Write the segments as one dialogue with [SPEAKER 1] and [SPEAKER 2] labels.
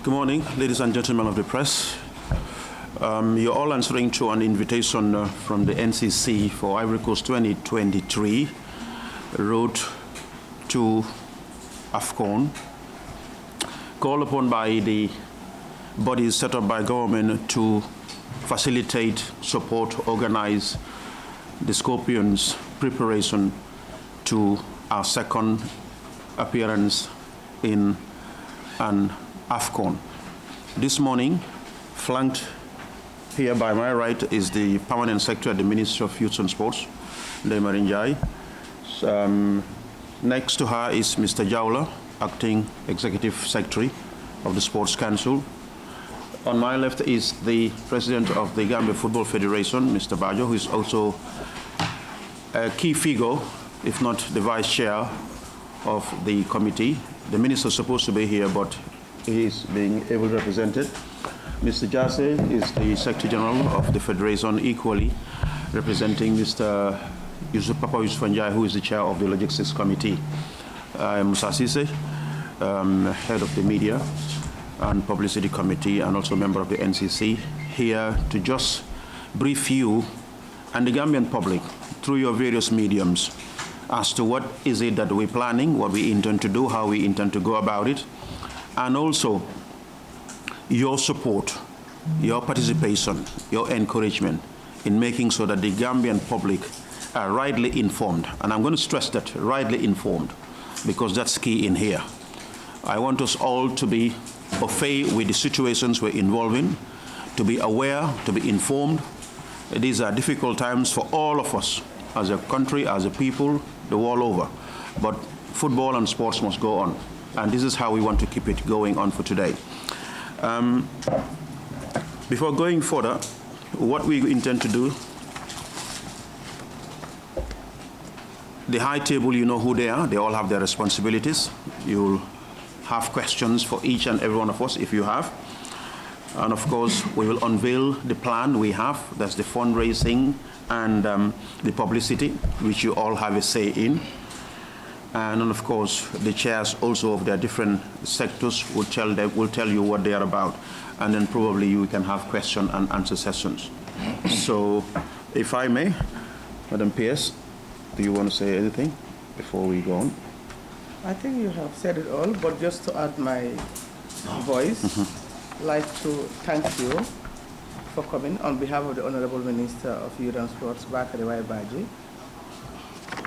[SPEAKER 1] Good morning, ladies and gentlemen of the press. You're all answering to an invitation from the NCC for Ivory Coast 2023, road to Afcon, called upon by the bodies set up by government to facilitate, support, organize the Scorpions' preparation to our second appearance in an Afcon. This morning, flanked here by my right is the Permanent Secretary at the Ministry of Youth and Sports, Marinjai. Next to her is Mr. Jawla, Acting Executive Secretary of the Sports Council. On my left is the President of the Gambia Football Federation, Mr. Bajo, who is also a key figure, if not the Vice Chair of the committee. The Minister is supposed to be here, but he is being able represented. Mr. Jase is the Secretary General of the Federation, equally representing Mr. Papa Yusuf Njai, who is the Chair of the Logistics Committee. Musa Sise, Head of the Media and Publicity Committee, and also member of the NCC, here to just brief you and the Gambian public through your various mediums as to what is it that we're planning, what we intend to do, how we intend to go about it, and also your support, your participation, your encouragement in making sure that the Gambian public are rightly informed. And I'm going to stress that, rightly informed, because that's key in here. I want us all to be au fait with the situations we're involved in, to be aware, to be informed. These are difficult times for all of us, as a country, as a people, the world over. But football and sports must go on. And this is how we want to keep it going on for today. Before going further, what we intend to do, the high table, you know who they are. They all have their responsibilities. You'll have questions for each and every one of us if you have. And of course, we will unveil the plan we have. That's the fundraising and the publicity, which you all have a say in. And then, of course, the chairs also of their different sectors will tell you what they are about. And then probably you can have question and answer sessions. So, if I may, Madam PS, do you want to say anything before we go on?
[SPEAKER 2] I think you have said it all, but just to add my voice, I'd like to thank you for coming on behalf of the Honorable Minister of Youth and Sports, Bakari Waibaji,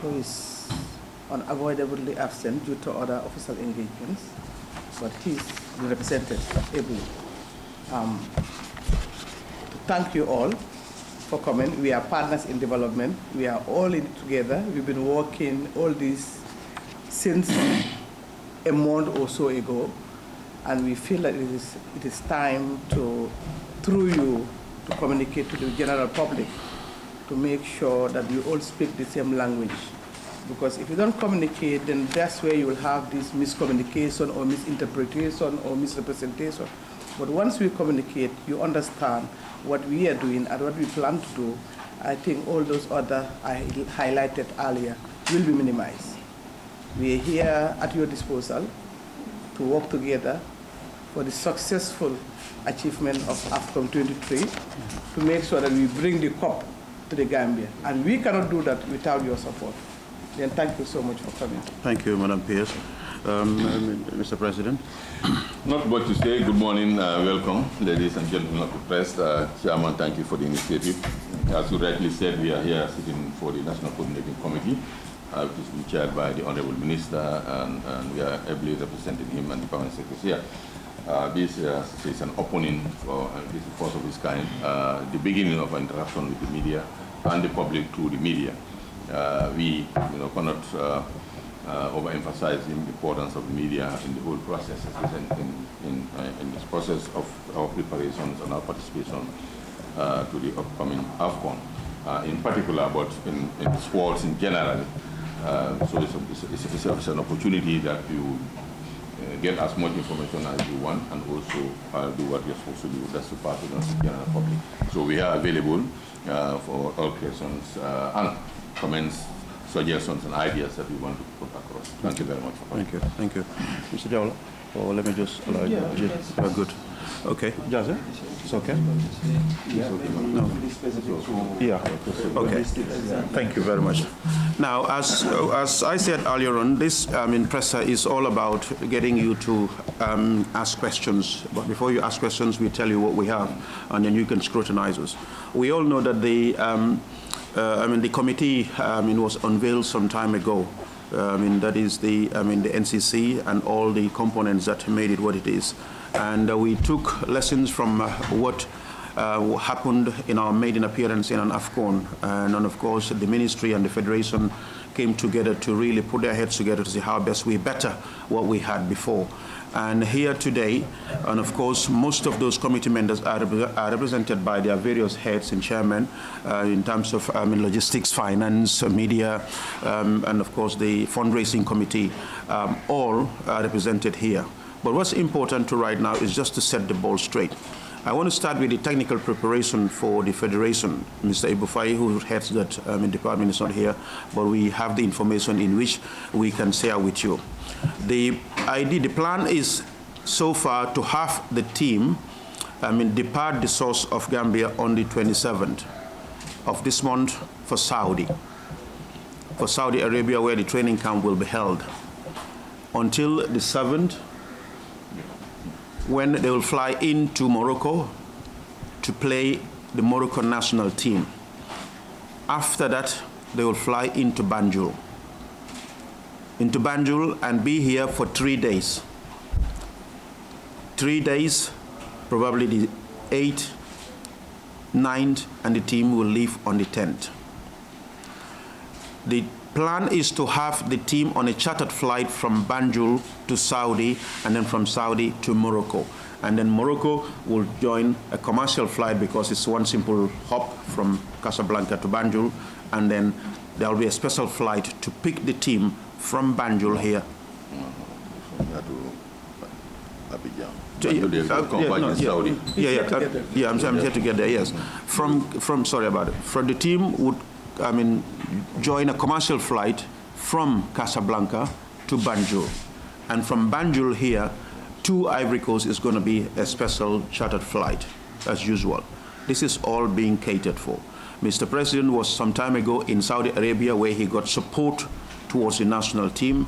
[SPEAKER 2] who is unavoidably absent due to other official engagements, but he's represented ably. To thank you all for coming. We are partners in development. We are all in it together. We've been working all this since a month or so ago, and we feel that it is time to, through you, to communicate to the general public to make sure that we all speak the same language. Because if you don't communicate, then that's where you will have this miscommunication or misinterpretation or misrepresentation. But once we communicate, you understand what we are doing and what we plan to do. I think all those other I highlighted earlier will be minimized. We are here at your disposal to work together for the successful achievement of Afcon 23 to make sure that we bring the cup to the Gambia. And we cannot do that without your support. Then thank you so much for coming.
[SPEAKER 1] Thank you, Madam Pierce. Mr. President.
[SPEAKER 3] Not much to say. Good morning. Welcome, ladies and gentlemen of the press. Chairman, thank you for the initiative. As you rightly said, we are here sitting for the National Coordinating Committee, which is being chaired by the Honorable Minister, and we are ably representing him and the Permanent Secretary here. This is an opening for this is first of its kind, the beginning of an interaction with the media and the public through the media. We cannot overemphasize the importance of the media in the whole process, in this process of our preparations and our participation to the upcoming Afcon, in particular, but in sports in general. So it's an opportunity that you get as much information as you want and also do what you're supposed to do. That's the part of the general public. So we are available for all questions and comments, suggestions and ideas that we want to put across. Thank you very much.
[SPEAKER 1] Thank you. Thank you. Mr. Jawla. Or let me just allow you? Yeah, good. Okay, Jazzy? It's okay? No. Yeah, okay. Thank you very much. Now, as I said earlier on, this presser is all about getting you to ask questions. But before you ask questions, we tell you what we have, and then you can scrutinize us. We all know that the committee was unveiled some time ago. That is the NCC and all the components that made it what it is. And we took lessons from what happened in our maiden appearance in an Afcon. And of course, the ministry and the federation came together to really put their heads together to see how best we better what we had before. And here today, and of course, most of those committee members are represented by their various heads and chairmen in terms of logistics, finance, media, and of course the fundraising committee, all are represented here. But what's important to right now is just to set the ball straight. I want to start with the technical preparation for the federation. Mr. Ibufai, who heads that department, is not here, but we have the information in which we can share with you. The plan is so far to have the team depart the source of Gambia on the 27th of this month for Saudi Arabia, where the training camp will be held, until the 7th, when they will fly into Morocco to play the Moroccan national team. After that, they will fly into Banjul and be here for 3 days. 3 days, probably the 8th, 9th, and the team will leave on the 10th. The plan is to have the team on a chartered flight from Banjul to Saudi, and then from Saudi to Morocco. And then Morocco will join a commercial flight because it's one simple hop from Casablanca to Banjul, and then there will be a special flight to pick the team from Banjul here. I'm here to get there, yes. The team would join a commercial flight from Casablanca to Banjul. And from Banjul here to Ivory Coast is going to be a special chartered flight, as usual. This is all being catered for. Mr. President was some time ago in Saudi Arabia, where he got support towards the national team,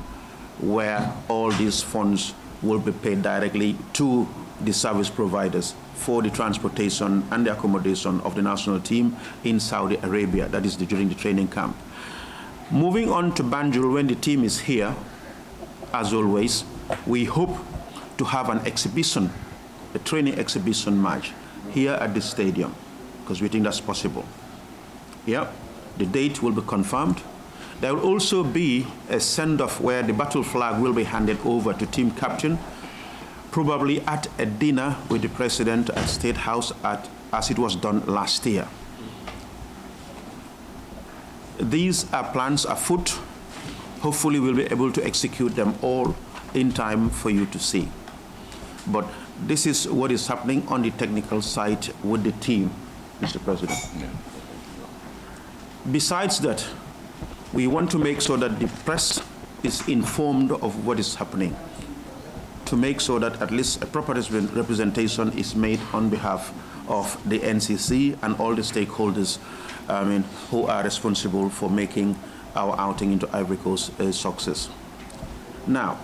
[SPEAKER 1] where all these funds will be paid directly to the service providers for the transportation and the accommodation of the national team in Saudi Arabia. That is during the training camp. Moving on to Banjul, when the team is here, as always, we hope to have an exhibition, a training exhibition match here at the stadium, because we think that's possible. Yeah, the date will be confirmed. There will also be a send-off where the battle flag will be handed over to team captain, probably at a dinner with the president at State House, as it was done last year. These are plans afoot. Hopefully we'll be able to execute them all in time for you to see. But this is what is happening on the technical side with the team, Mr. President. Yeah. Besides that, we want to make sure that the press is informed of what is happening, to make sure that at least a proper representation is made on behalf of the NCC and all the stakeholders who are responsible for making our outing into Ivory Coast a success. Now,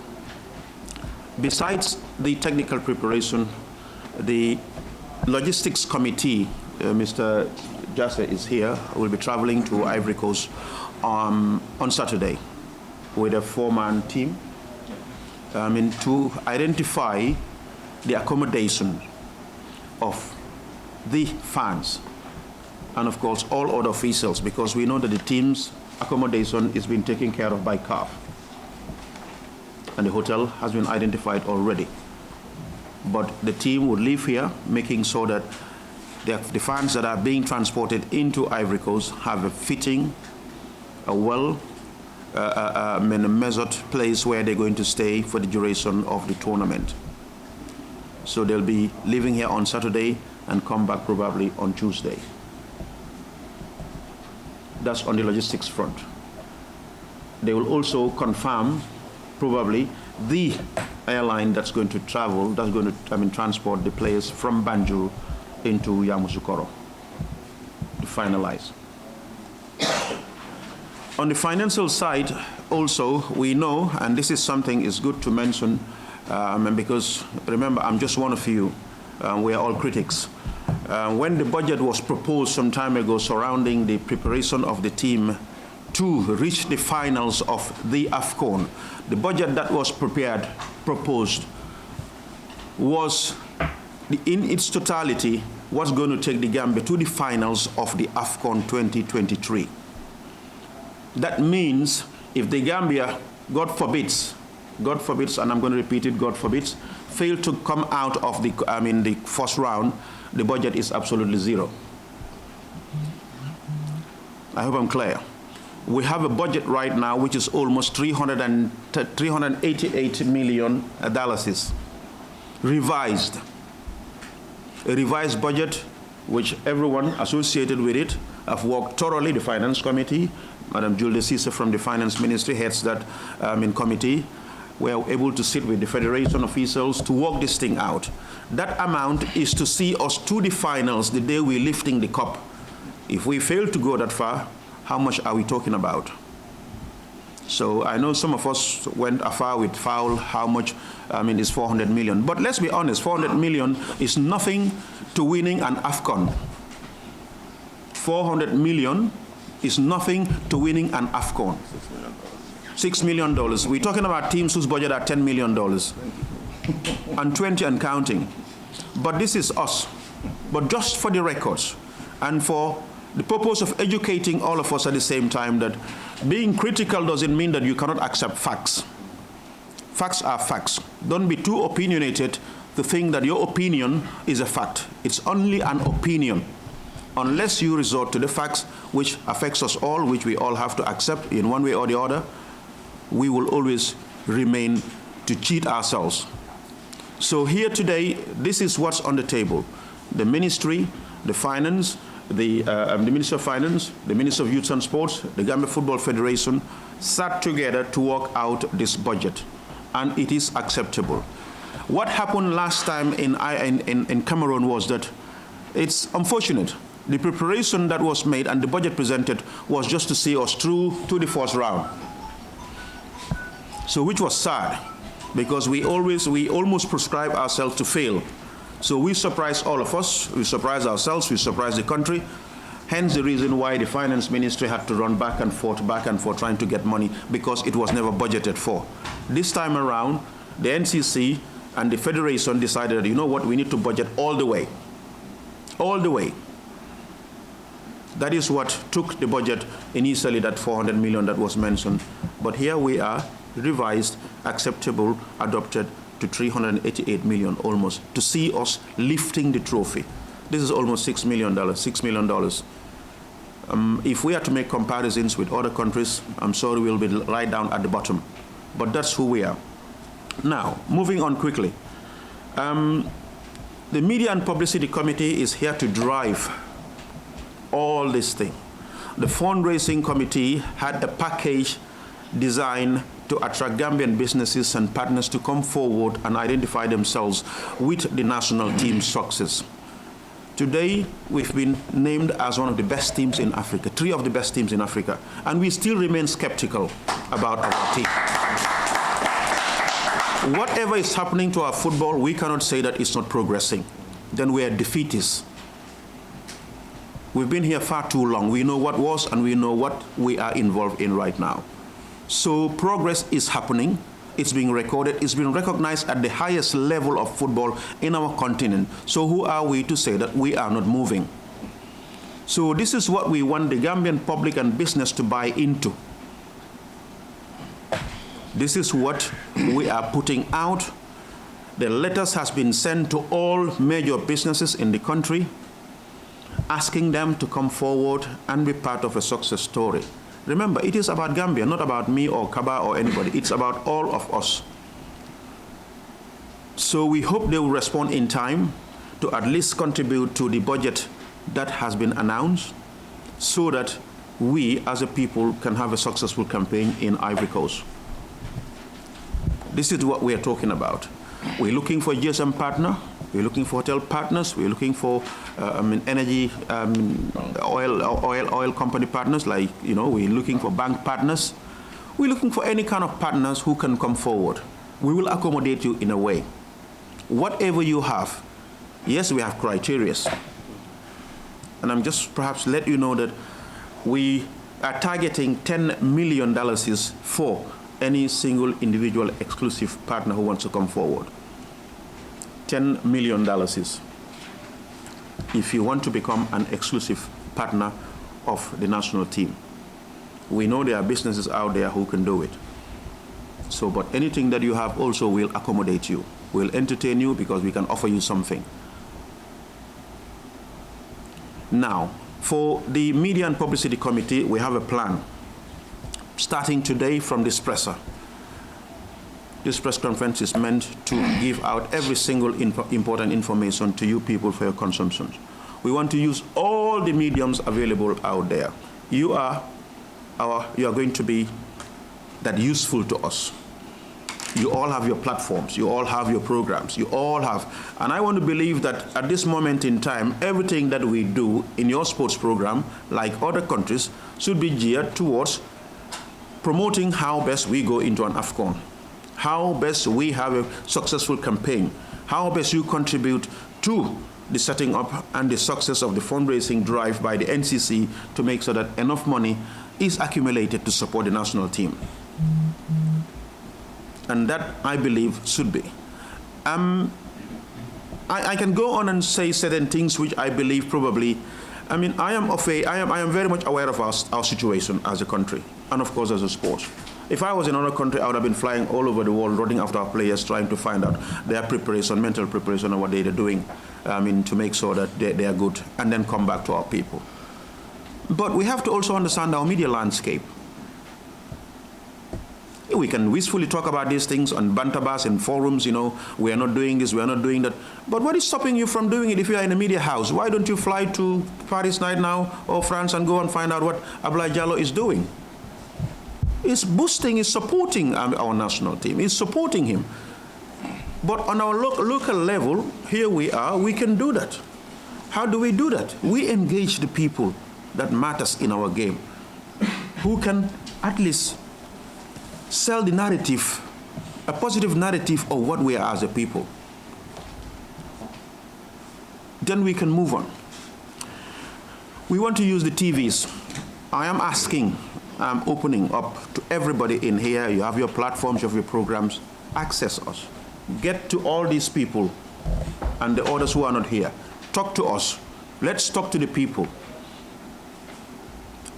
[SPEAKER 1] besides the technical preparation, the logistics committee, Mr. Jase is here, will be traveling to Ivory Coast on Saturday with a 4-man team to identify the accommodation of the fans and, of course, all other officials, because we know that the team's accommodation is being taken care of by CAF. And the hotel has been identified already. But the team would live here, making sure that the fans that are being transported into Ivory Coast have a fitting, a measured place where they're going to stay for the duration of the tournament. So they'll be living here on Saturday and come back probably on Tuesday. That's on the logistics front. They will also confirm probably the airline that's going to travel, that's going to, transport the players from Banjul into Yamoussoukro to finalize. On the financial side, also, we know, and this is something is good to mention, because remember, I'm just one of you. We are all critics. When the budget was proposed some time ago surrounding the preparation of the team to reach the finals of the Afcon, the budget that was proposed, was, in its totality, was going to take the Gambia to the finals of the Afcon 2023. That means if the Gambia, God forbids, and I'm going to repeat it, God forbids, fail to come out of the first round, the budget is absolutely zero. I hope I'm clear. We have a budget right now which is almost $388 million, revised. A revised budget which everyone associated with it have worked thoroughly. The Finance Committee, Madam Julia Cesar from the Finance Ministry heads that committee. We are able to sit with the Federation officials to work this thing out. That amount is to see us to the finals the day we're lifting the cup. If we fail to go that far, how much are we talking about? So I know some of us went afar with foul, how much, is 400 million. But let's be honest, 400 million is nothing to winning an Afcon. 400 million is nothing to winning an Afcon. $6 million. We're talking about teams whose budget are $10 million and 20 and counting. But this is us. But just for the records and for the purpose of educating all of us at the same time, that being critical doesn't mean that you cannot accept facts. Facts are facts. Don't be too opinionated to think that your opinion is a fact. It's only an opinion. Unless you resort to the facts which affects us all, which we all have to accept in one way or the other, we will always remain to cheat ourselves. So here today, this is what's on the table. The Ministry, the Finance, the Minister of Finance, the Minister of Youth and Sports, the Gambia Football Federation sat together to work out this budget, and it is acceptable. What happened last time in Cameroon was that it's unfortunate. The preparation that was made and the budget presented was just to see us through to the first round. So which was sad, because we almost prescribe ourselves to fail. So we surprised all of us, we surprised ourselves, we surprised the country. Hence the reason why the Finance Ministry had to run back and forth trying to get money, because it was never budgeted for. This time around, the NCC and the Federation decided, you know what, we need to budget all the way. All the way. That is what took the budget initially, that 400 million that was mentioned. But here we are, revised, acceptable, adopted to 388 million almost, to see us lifting the trophy. This is almost $6 million. If we are to make comparisons with other countries, I'm sorry, we'll be right down at the bottom. But that's who we are. Now, moving on quickly. The Media and Publicity Committee is here to drive all this thing. The fundraising committee had a package designed to attract Gambian businesses and partners to come forward and identify themselves with the national team's success. Today, we've been named as one of the best teams in Africa, 3 of the best teams in Africa, and we still remain skeptical about our team. Whatever is happening to our football, we cannot say that it's not progressing. Then we are defeatists. We've been here far too long. We know what was and we know what we are involved in right now. So progress is happening. It's being recorded. It's been recognized at the highest level of football in our continent. So who are we to say that we are not moving? So this is what we want the Gambian public and business to buy into. This is what we are putting out. The letters has been sent to all major businesses in the country, asking them to come forward and be part of a success story. Remember, it is about Gambia, not about me or Kaba or anybody. It's about all of us. So we hope they will respond in time to at least contribute to the budget that has been announced, so that we as a people can have a successful campaign in Ivory Coast. This is what we are talking about. We're looking for a GSM partner. We're looking for hotel partners. We're looking for energy, oil company partners. Like, you know, we're looking for bank partners. We're looking for any kind of partners who can come forward. We will accommodate you in a way. Whatever you have, yes, we have criteria. And I'm just perhaps let you know that we are targeting $10 million for any single individual exclusive partner who wants to come forward. $10 million if you want to become an exclusive partner of the national team. We know there are businesses out there who can do it. So, but anything that you have also will accommodate you. We'll entertain you because we can offer you something. Now, for the Media and Publicity Committee, we have a plan. Starting today from this presser. This press conference is meant to give out every single important information to you people for your consumption. We want to use all the mediums available out there. You are going to be that useful to us. You all have your platforms, you all have your programs, you all have, and I want to believe that at this moment in time, everything that we do in your sports program, like other countries, should be geared towards promoting how best we go into an Afcon, how best we have a successful campaign, how best you contribute to the setting up and the success of the fundraising drive by the NCC to make sure that enough money is accumulated to support the national team. And that, I believe, should be. I can go on and say certain things which I believe probably, I mean, I am very much aware of our situation as a country, and of course as a sport. If I was in another country, I would have been flying all over the world, running after our players, trying to find out their preparation, mental preparation, and what they are doing, to make sure that they are good, and then come back to our people. But we have to also understand our media landscape. We can wistfully talk about these things on bantabas and forums, you know, we are not doing this, we are not doing that. But what is stopping you from doing it if you are in a media house? Why don't you fly to Paris right now or France and go and find out what Abdoulaye Diallo is doing? It's boosting, it's supporting our national team, it's supporting him. But on our local level, here we are, we can do that. How do we do that? We engage the people that matters in our game, who can at least sell the narrative, a positive narrative of what we are as a people. Then we can move on. We want to use the TVs. I am asking, I'm opening up to everybody in here. You have your platforms, you have your programs. Access us. Get to all these people and the others who are not here. Talk to us. Let's talk to the people.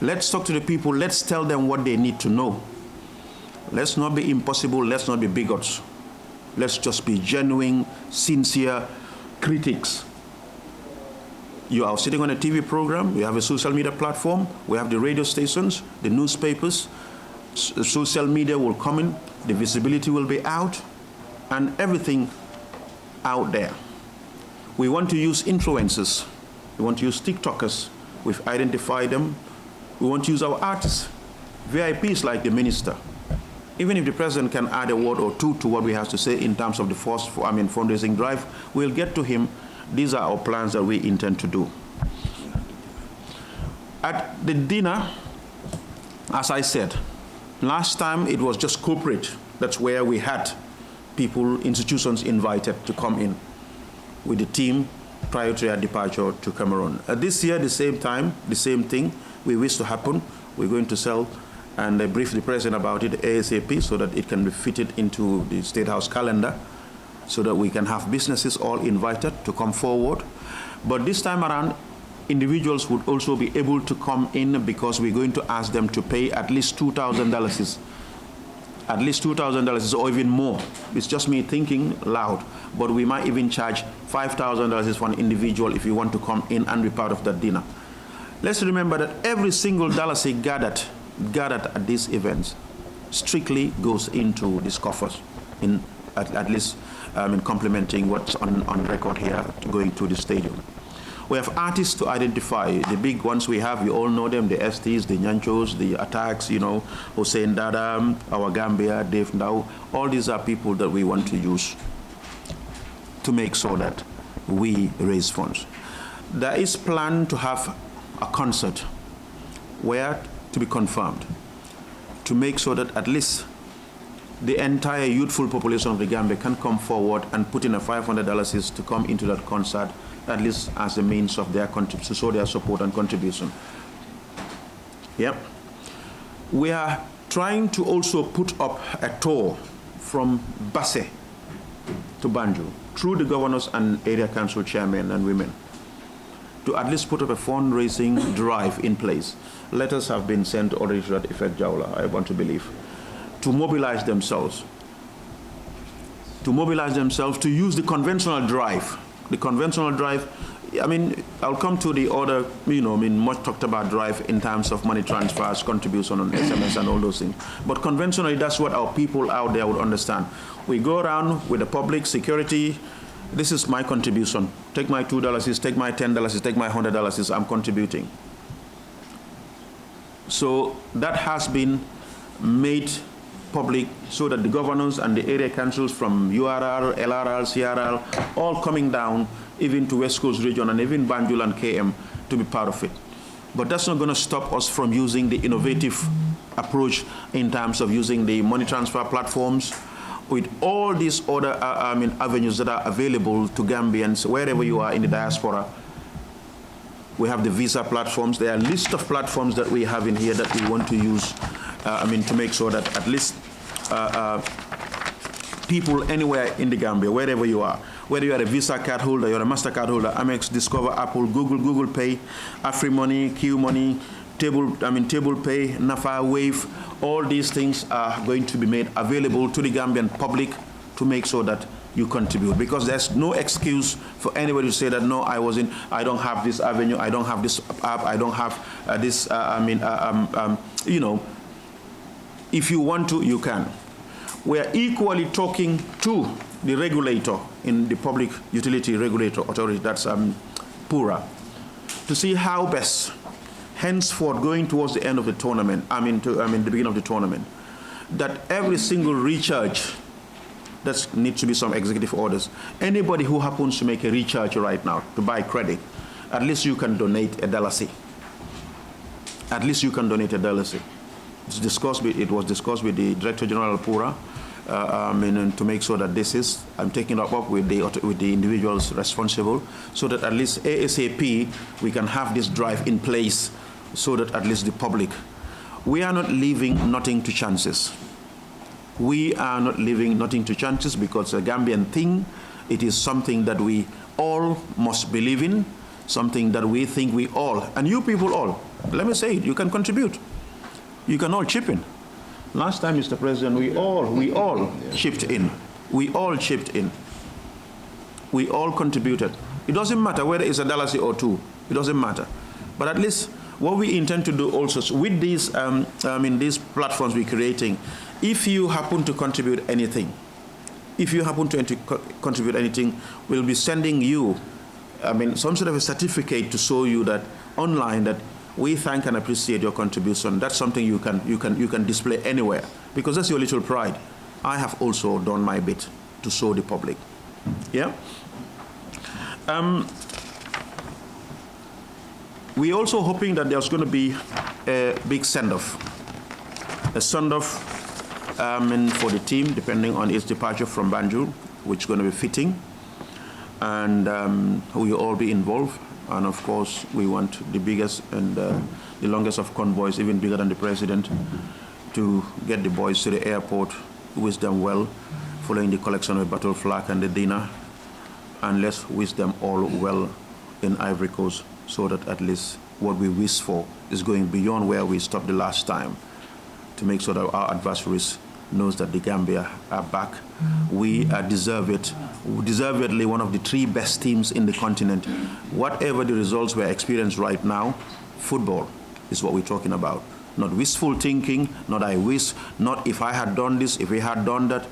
[SPEAKER 1] Let's talk to the people. Let's tell them what they need to know. Let's not be impossible. Let's not be bigots. Let's just be genuine, sincere critics. You are sitting on a TV program. We have a social media platform. We have the radio stations, the newspapers. Social media will come in. The visibility will be out. And everything out there. We want to use influencers. We want to use TikTokers. We've identified them. We want to use our artists. VIPs like the minister. Even if the president can add a word or two to what we have to say in terms of the fundraising drive, we'll get to him. These are our plans that we intend to do. At the dinner, as I said, last time it was just corporate. That's where we had people, institutions invited to come in with the team prior to their departure to Cameroon. This year, the same time, the same thing we wish to happen. We're going to sell and brief the president about it ASAP so that it can be fitted into the State House calendar so that we can have businesses all invited to come forward. But this time around, individuals would also be able to come in because we're going to ask them to pay at least $2,000. At least $2,000 or even more. It's just me thinking loud. But we might even charge $5,000 for an individual if you want to come in and be part of that dinner. Let's remember that every single dollar gathered at these events strictly goes into these coffers, at least in complementing what's on record here going to the stadium. We have artists to identify. The big ones we have, you all know them, the STs, the Nyanchos, the Attacks, you know, Hussein Dada, our Gambia, Dave Ndao. All these are people that we want to use to make sure that we raise funds. There is planned to have a concert where to be confirmed to make sure that at least the entire youthful population of the Gambia can come forward and put in a $500 to come into that concert, at least as a means of their to show their support and contribution. Yep. We are trying to also put up a tour from Basse to Banjul through the governors and area council chairmen and women to at least put up a fundraising drive in place. Letters have been sent already to that effect, Jawla, I want to believe, to mobilize themselves to use the conventional drive. The conventional drive, I mean, I'll come to the other, much talked about drive in terms of money transfers, contribution on SMS and all those things. But conventionally, that's what our people out there would understand. We go around with the public security. This is my contribution. Take my $2, take my $10, take my $100, I'm contributing. So that has been made public so that the governors and the area councils from URR, LRR, CRR, all coming down, even to West Coast region and even Banjul and KM, to be part of it. But that's not going to stop us from using the innovative approach in terms of using the money transfer platforms, with all these other avenues that are available to Gambians, wherever you are in the diaspora. We have the visa platforms. There are a list of platforms that we have in here that we want to use, to make sure that at least people anywhere in the Gambia, wherever you are, whether you are a Visa card holder, you're a MasterCard holder, Amex, Discover, Apple, Google Pay, AfriMoney, QMoney, Table Pay, Nafa, Wave, all these things are going to be made available to the Gambian public to make sure that you contribute, because there's no excuse for anybody to say that, no, I don't have this avenue, I don't have this app, I don't have this, if you want to, you can. We're equally talking to the regulator in the Public Utility Regulator Authority, that's PURA, to see how best, henceforth going towards the end of the tournament, the beginning of the tournament, that every single recharge, that needs to be some executive orders. Anybody who happens to make a recharge right now to buy credit, at least you can donate $1. At least you can donate $1. It was discussed with the Director General of PURA, to make sure that this is, I'm taking it up with the individuals responsible, so that at least ASAP we can have this drive in place, so that at least the public, we are not leaving nothing to chances. We are not leaving nothing to chances, because a Gambian thing, it is something that we all must believe in, something that we think we all, and you people all, let me say it, you can contribute. You can all chip in. Last time, Mr. President, we all chipped in. We all chipped in. We all contributed. It doesn't matter whether it's $1 or $2. It doesn't matter. But at least what we intend to do also with these, these platforms we're creating, if you happen to contribute anything, we'll be sending you, some sort of a certificate to show you that online that we thank and appreciate your contribution. That's something you can display anywhere, because that's your little pride. I have also done my bit to show the public. Yeah. We're also hoping that there's going to be a big send-off. A send-off for the team, depending on its departure from Banjul, which is going to be fitting. And we will all be involved. And of course, we want the biggest and the longest of convoys, even bigger than the president, to get the boys to the airport, wish them well, following the collection of the battle flag and the dinner. And let's wish them all well in Ivory Coast, so that at least what we wish for is going beyond where we stopped the last time, to make sure that our adversaries knows that the Gambia are back. We are deservedly one of the 3 best teams in the continent. Whatever the results we're experiencing right now, football is what we're talking about. Not wishful thinking, not I wish, not if I had done this, if we had done that,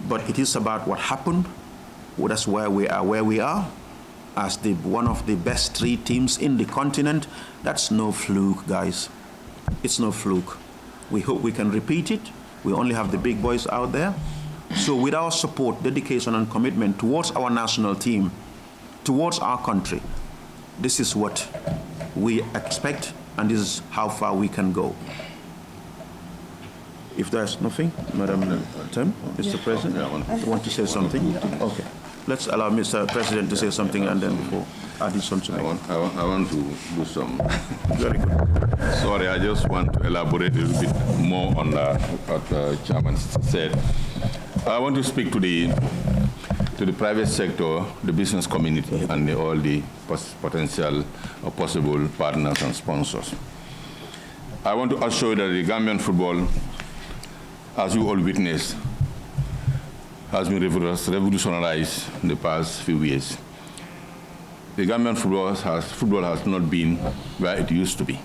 [SPEAKER 1] but it is about what happened. Well, that's where we are, as one of the best 3 teams in the continent. That's no fluke, guys. It's no fluke. We hope we can repeat it. We only have the big boys out there. So with our support, dedication, and commitment towards our national team, towards our country, this is what we expect, and this is how far we can go. If there's nothing, Madam Tim, Mr. President, you want to say something? Okay. Let's allow Mr. President to say something, and then before Addison to make.
[SPEAKER 3] I want to do some.
[SPEAKER 1] Very good.
[SPEAKER 3] Sorry, I just want to elaborate a little bit more on what the chairman said. I want to speak to the private sector, the business community, and all the potential or possible partners and sponsors. I want to assure that the Gambian football, as you all witnessed, has been revolutionized in the past few years. The Gambian football has not been where it used to be.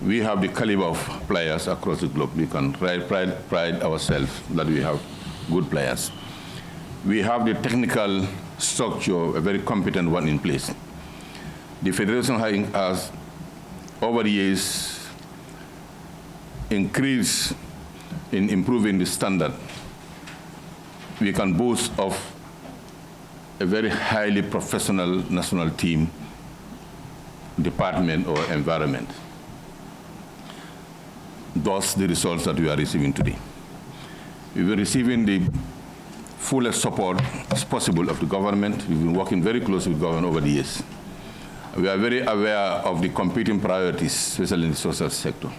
[SPEAKER 3] We have the caliber of players across the globe. We can pride ourselves that we have good players. We have the technical structure, a very competent one in place. The Federation has, over the years, increased in improving the standard. We can boast of a very highly professional national team, department, or environment. Thus, the results that we are receiving today. We were receiving the fullest support as possible of the government. We've been working very closely with government over the years. We are very aware of the competing priorities, especially in the social sector.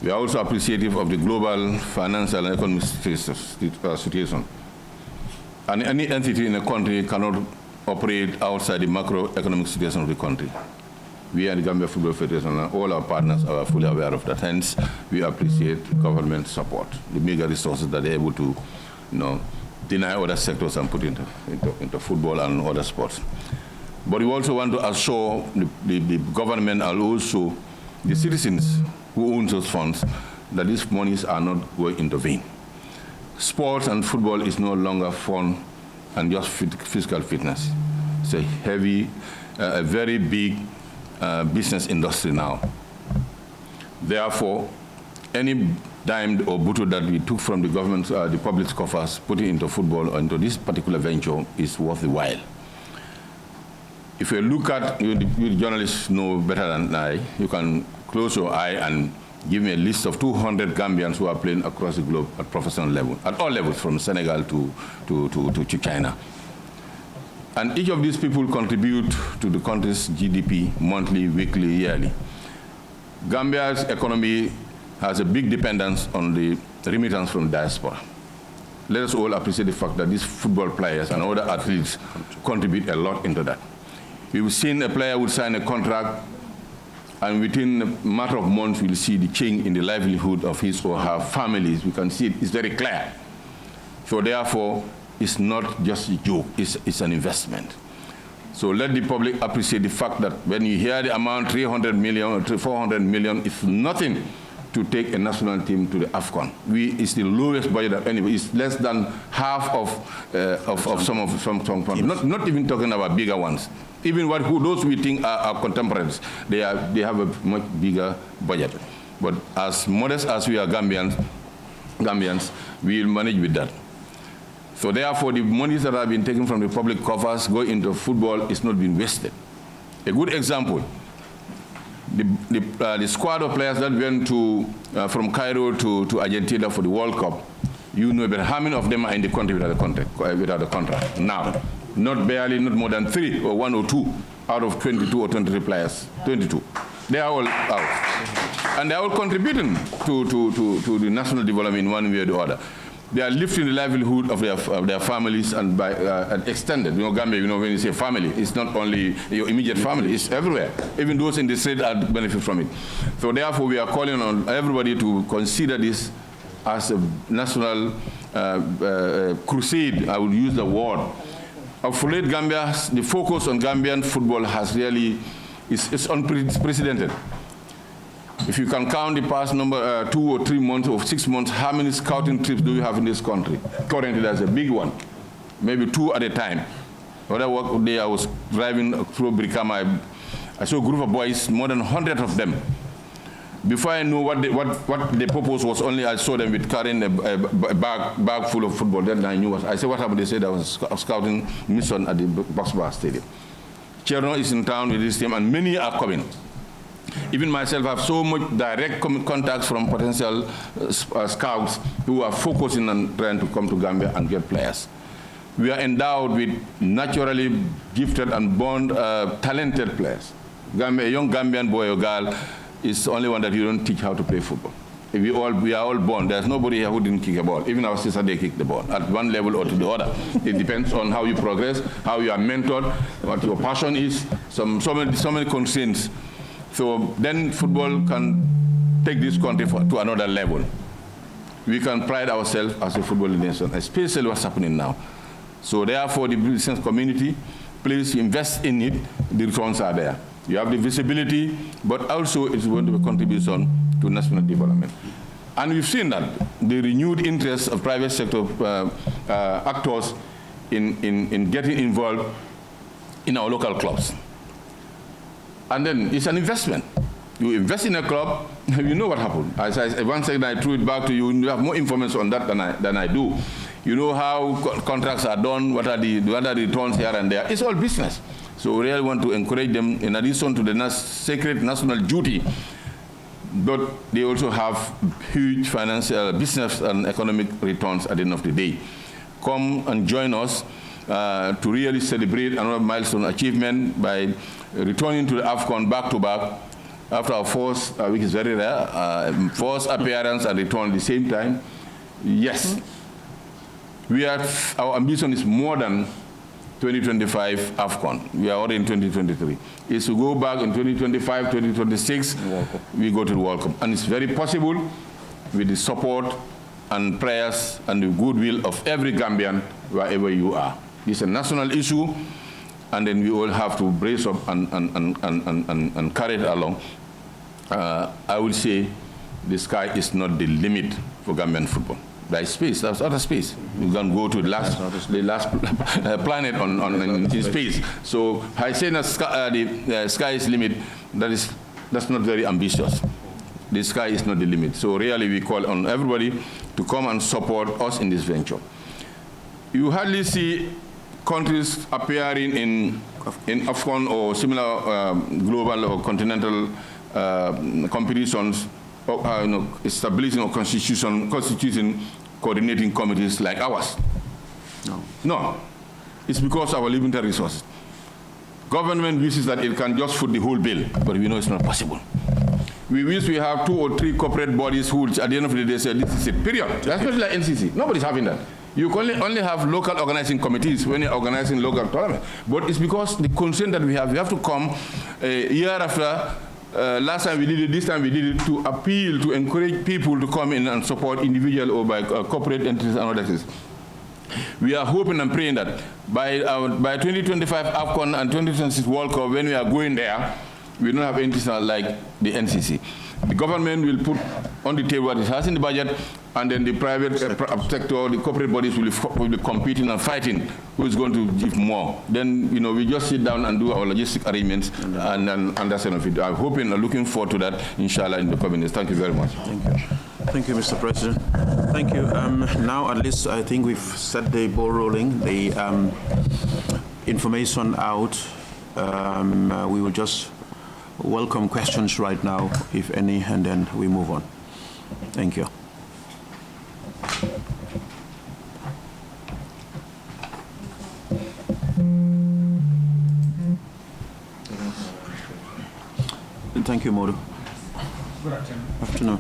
[SPEAKER 3] We are also appreciative of the global financial and economic situation. And any entity in a country cannot operate outside the macroeconomic situation of the country. We and the Gambia Football Federation and all our partners are fully aware of that. Hence, we appreciate government support, the meager resources that they're able to, deny other sectors and put into football and other sports. But we also want to assure the government and also the citizens who own those funds that these monies are not going into vain. Sports and football is no longer fun and just physical fitness. It's a very big business industry now. Therefore, any dime or bottle that we took from the government, the public's coffers, put it into football or into this particular venture is worth the while. If you look at, you journalists know better than I, you can close your eye and give me a list of 200 Gambians who are playing across the globe at professional level, at all levels, from Senegal to China. And each of these people contribute to the country's GDP monthly, weekly, yearly. Gambia's economy has a big dependence on the remittance from diaspora. Let us all appreciate the fact that these football players and other athletes contribute a lot into that. We've seen a player would sign a contract, and within a matter of months, we'll see the change in the livelihood of his or her families. We can see it's very clear. So therefore, it's not just a joke, it's an investment. So let the public appreciate the fact that when you hear the amount, 300 million or 400 million, it's nothing to take a national team to the Afcon. It's the lowest budget of anybody. It's less than half of some not even talking about bigger ones. Even those we think are contemporaries, they have a much bigger budget. But as modest as we are Gambians, we will manage with that. So therefore, the monies that have been taken from the public coffers go into football is not being wasted. A good example, the squad of players that went from Cairo to Argentina for the World Cup, you know, but how many of them are in the country without a contract now? Not barely, not more than 3 or 1 or 2 out of 22 or 23 players. 22. They are all out. And they are all contributing to the national development in one way or the other. They are lifting the livelihood of their families and by extended. Gambia, when you say family, it's not only your immediate family, it's everywhere. Even those in the state benefit from it. So therefore, we are calling on everybody to consider this as a national crusade, I would use the word. Of late Gambia, the focus on Gambian football has really, it's unprecedented. If you can count the past 2 or 3 months or 6 months, how many scouting trips do you have in this country? Currently, there's a big one, maybe 2 at a time. Other work day, I was driving through Brikama. I saw a group of boys, more than 100 of them. Before I knew what the purpose was, only I saw them with carrying a bag full of football. Then I knew. I said, what happened? They said I was a scouting mission at the Boxbar Stadium. Cherno is in town with this team, and many are coming. Even myself, I have so much direct contacts from potential scouts who are focusing on trying to come to Gambia and get players. We are endowed with naturally gifted and born talented players. A young Gambian boy or girl is the only one that you don't teach how to play football. We are all born. There's nobody here who didn't kick a ball. Even our sister, they kick the ball at one level or to the other. It depends on how you progress, how you are mentored, what your passion is, so many constraints. So then football can take this country to another level. We can pride ourselves as a football nation, especially what's happening now. So therefore, the business community, please invest in it. The returns are there. You have the visibility, but also it's going to be a contribution to national development. And we've seen that, the renewed interest of private sector actors in getting involved in our local clubs. And then it's an investment. You invest in a club, you know what happened. As once again, I threw it back to you, you have more information on that than I do. You know how contracts are done, what are the returns here and there. It's all business. So we really want to encourage them, in addition to the sacred national duty, but they also have huge financial, business and economic returns at the end of the day. Come and join us to really celebrate another milestone achievement by returning to the Afcon back-to-back after our first, which is very rare, first appearance and return at the same time. Yes, our ambition is more than 2025 Afcon. We are already in 2023. Is to go back in 2025, 2026, we go to the World Cup. And it's very possible with the support and prayers and the goodwill of every Gambian, wherever you are. It's a national issue, and then we all have to brace up and carry it along. I will say the sky is not the limit for Gambian football. There is space, there's other space. You can go to the last planet in space. So I say that the sky is limit, that's not very ambitious. The sky is not the limit. So really we call on everybody to come and support us in this venture. You hardly see countries appearing in Afcon or similar global or continental competitions, establishing or constituting coordinating committees like ours. No. It's because of our limited resources. Government wishes that it can just foot the whole bill, but we know it's not possible. We wish we have 2 or 3 corporate bodies who, at the end of the day, say this is it, period. Especially like NCC. Nobody's having that. You can only have local organizing committees when you're organizing local tournaments. But it's because the concern that we have to come year after. Last time we did it, this time we did it to appeal, to encourage people to come in and support individual or by corporate entities and other things. We are hoping and praying that by 2025 Afcon and 2026 World Cup, when we are going there, we don't have entities like the NCC. The government will put on the table what it has in the budget, and then the private sector, the corporate bodies will be competing and fighting who is going to give more. Then, we just sit down and do our logistic arrangements and that's enough. I'm hoping and looking forward to that, inshallah, in the coming days. Thank you very much.
[SPEAKER 1] Thank you. Thank you, Mr. President. Thank you. Now, at least, I think we've set the ball rolling, the information out. We will just welcome questions right now, if any, and then we move on. Thank you. Thank you, Modu.
[SPEAKER 4] Good afternoon.
[SPEAKER 1] Afternoon.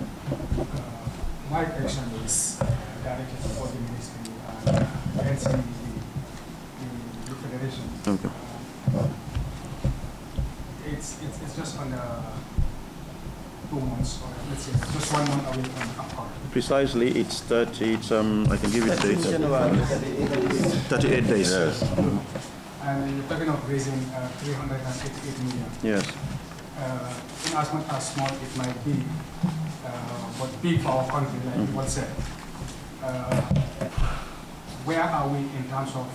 [SPEAKER 4] My question is directed for the ministry and the federation.
[SPEAKER 1] Okay.
[SPEAKER 4] It's just under 2 months, or let's say just 1 month away from Afcon.
[SPEAKER 1] Precisely, it's 30. I can give you the date. 38 days.
[SPEAKER 3] Yes.
[SPEAKER 4] And you're talking of raising 388 million.
[SPEAKER 1] Yes.
[SPEAKER 4] In as much as small it might be, but big for our country, like what said. Where are we in terms of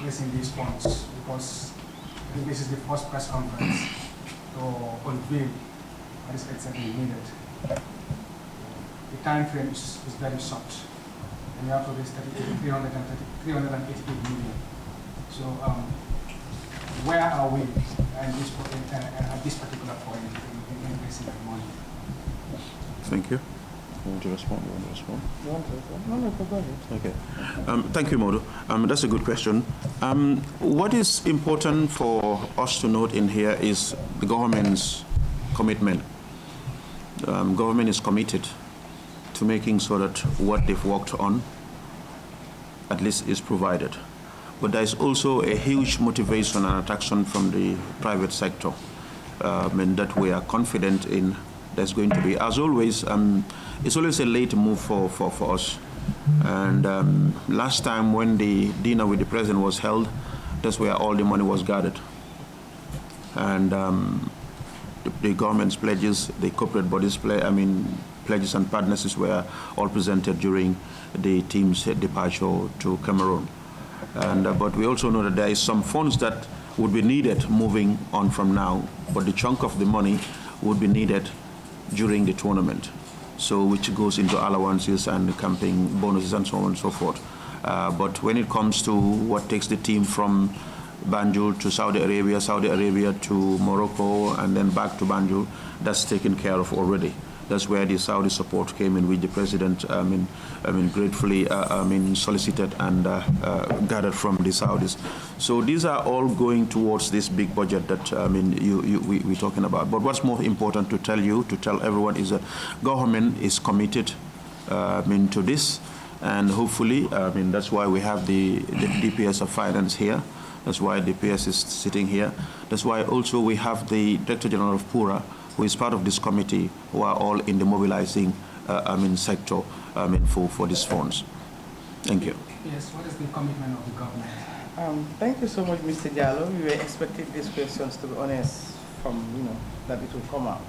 [SPEAKER 4] raising these funds, because I think this is the first press conference to unveil what is exactly needed. The time frame is very short, and we have to raise 388 million. So where are we at this particular point in raising that money?
[SPEAKER 1] Thank you. You want to respond? You want to respond?
[SPEAKER 2] You want to respond? No, go ahead.
[SPEAKER 1] Okay. Thank you, Modu. That's a good question. What is important for us to note in here is the government's commitment. Government is committed to making sure that what they've worked on at least is provided. But there is also a huge motivation and attraction from the private sector, and that we are confident in there's going to be. As always, it's always a late move for us. And last time when the dinner with the president was held, that's where all the money was gathered. And the government's pledges, the corporate bodies pledges and partnerships were all presented during the team's departure to Cameroon. And but we also know that there is some funds that would be needed moving on from now, but the chunk of the money would be needed during the tournament, so which goes into allowances and camping bonuses and so on and so forth. But when it comes to what takes the team from Banjul to Saudi Arabia to Morocco, and then back to Banjul, that's taken care of already. That's where the Saudi support came in, which the president, gratefully, solicited and gathered from the Saudis. So these are all going towards this big budget that we're talking about. But what's more important to tell everyone, is that government is committed, to this, and hopefully, that's why we have the DPS of Finance here. That's why the DPS is sitting here. That's why also we have the Director General of PURA, who is part of this committee, who are all in the mobilizing sector for these funds. Thank you.
[SPEAKER 4] Yes, what is the commitment of the government?
[SPEAKER 2] Thank you so much, Mr. Jallo. We were expecting these questions, to be honest, from, that it will come out.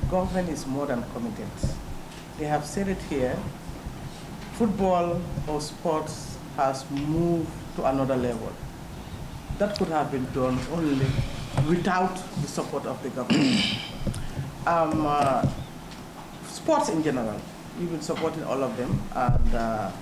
[SPEAKER 2] Government is more than committed. They have said it here. Football or sports has moved to another level. That could have been done only without the support of the government. Sports in general, we've been supporting all of them, and